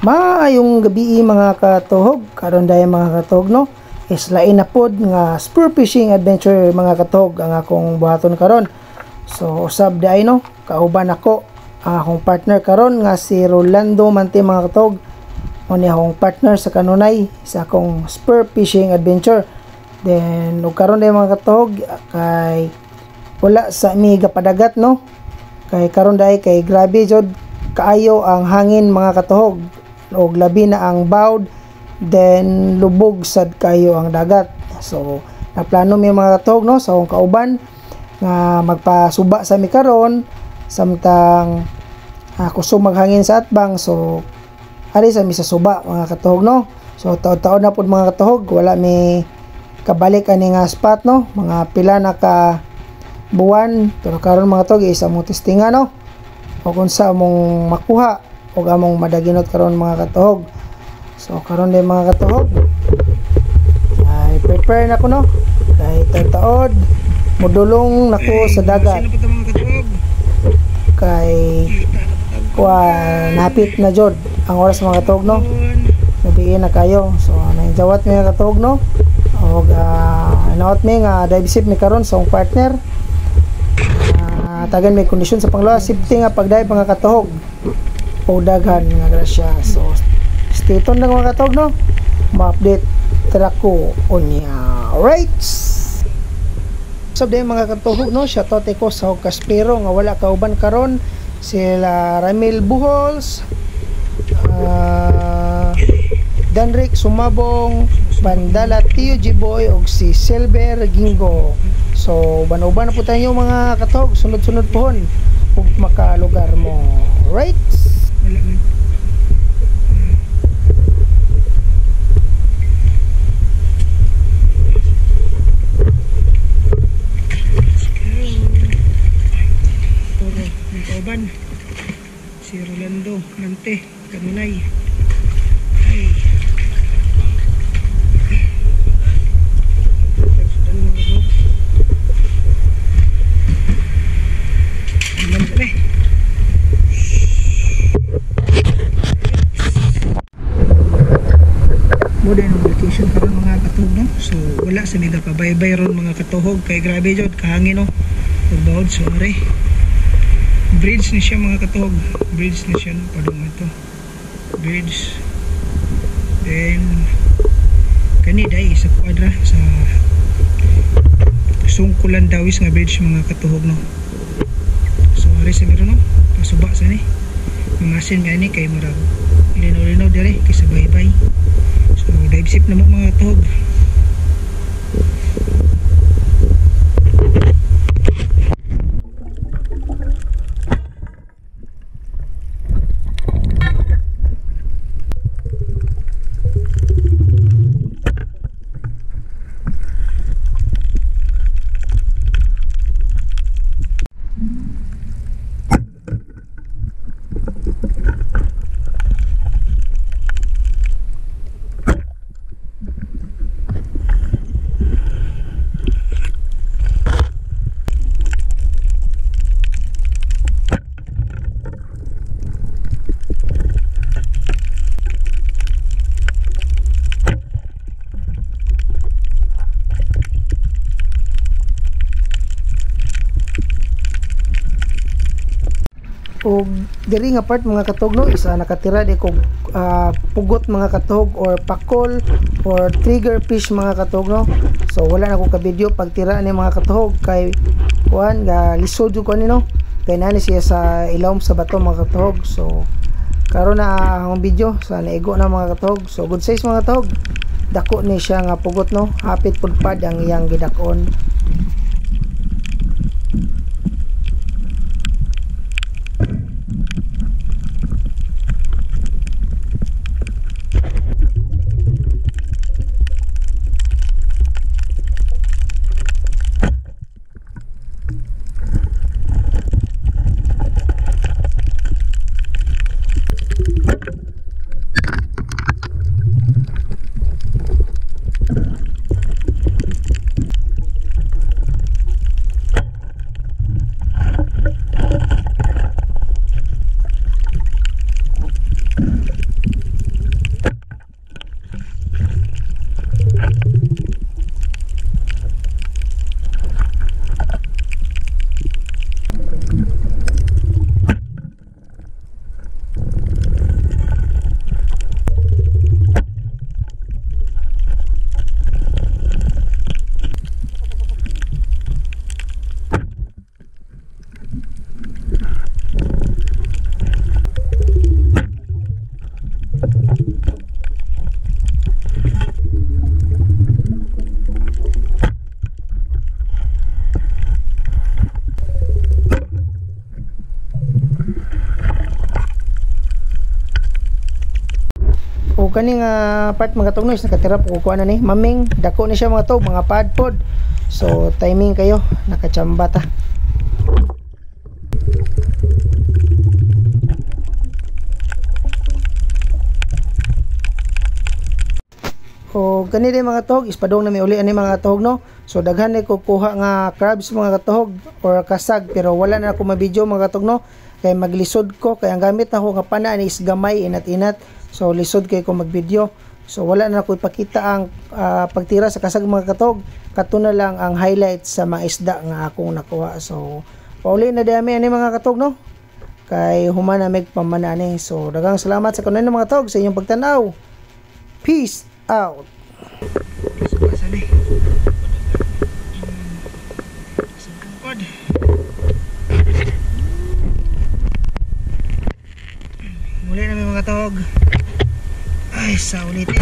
Maayong gabi mga katuhog, karon dayon mga katuhog no. Is lain na pod nga spur fishing adventure mga katuhog ang akong buhaton karon. So usab daay no, kauban ako ang akong partner karon nga si Rolando Mante mga katuhog. Mo ni akong partner sa kanunay sa akong spur fishing adventure. Then ug karon dayon mga katuhog kay wala sa mi gapadagat no. Kay karon daay kay grabe jud kaayo ang hangin mga katuhog. Og labi na ang bawd, then lubog sad kayo ang dagat. So naplano mi mga katuhog no sa akong kauban nga magpasuba sa mi karon samtang kusog maghangin sa atbang. So ari sa mi sa suba mga katuhog no. So taon-taon na pud mga katuhog wala mi kabalik ani nga spot no, mga pila na ka buwan, pero karon mga katuhog isa mo testingan no o kung sa among makuha o among madaginot karon mga katuhog. So karon din mga katuhog ay prepare na ko no kay taod modulong nako sa dagat kay napit na jud ang oras mga katuhog no, gabi na kayo. So nainjawat mi mga katuhog no og naot mi nga dive ship mi karon sa akong partner. Tagan may kondisyon sa panglawas safety nga pagdive mga katuhog o daghan nga grasya. So stay tuned lang mga katuhog no, ma-update tara ko unya. Alright, so din mga katuhog no, shoutout ko sa Kaspero nga wala kauban karon, sila Ramil Buhols, Danrick Sumabong, Bandala Tio Jiboy og si Silver Gingo. So uban-uban na po tayo mga katuhog, sunod-sunod pohon ug makalugar mo. Right? Kauban si Rolando Mante Kanunay. Ay modern vacation karon mga katuhog no. So wala sa mega pabaybay ron mga katuhog kay grabe jud kahangin no ug bawd. So are bridge ni siya mga katuhog, bridge ni siya no, padung ito bridge. Then kani dai sa kwadra sa sungkulan dawis nga bridge mga katuhog no. So are sa meron no pasuba sa ni mamasin nga ni kay murag lino-lino dire kay sa baybay. So dive ship na mo mga katuhog. Og diri nga part mga katuhog no, isa nakatira di kog pugot mga katuhog or pakol or trigger fish mga katuhog no. So wala na ko ka video pagtira ni mga katuhog kay kuan ga lisod ko ni no, kay nani siya sa ilawom sa bato mga katuhog. So karon na ang video sa naigo na mga katuhog. So good size mga katuhog, dako ni siya nga pugot no, hapit pud pad ang iyang gidakon. kaning part mga tog no is nakatira po kuha na ni maming dako ni siya mga tog, mga padpod. So timing kayo, nakachamba ta. O gani din mga tog, ispadong na may uli ani mga tog no. So daghan ni ko kuha nga crabs mga katog or kasag, pero wala na ako ma-video mga katog no. Kay maglisod ko, kay ang gamit nako nga pana is gamay, inat-inat. So lisod kay ko mag-video. So wala na ako ipakita ang pagtira sa kasag mga katog. Kato na lang ang highlights sa mga isda nga akong nakuha. So pauli na dami ani mga katog no. Kay humana meg pamanani. So daghang salamat sa kanon mga katog sa inyong pagtanaw. Peace out. Muli na may mga tog. Ay, sa ulitin.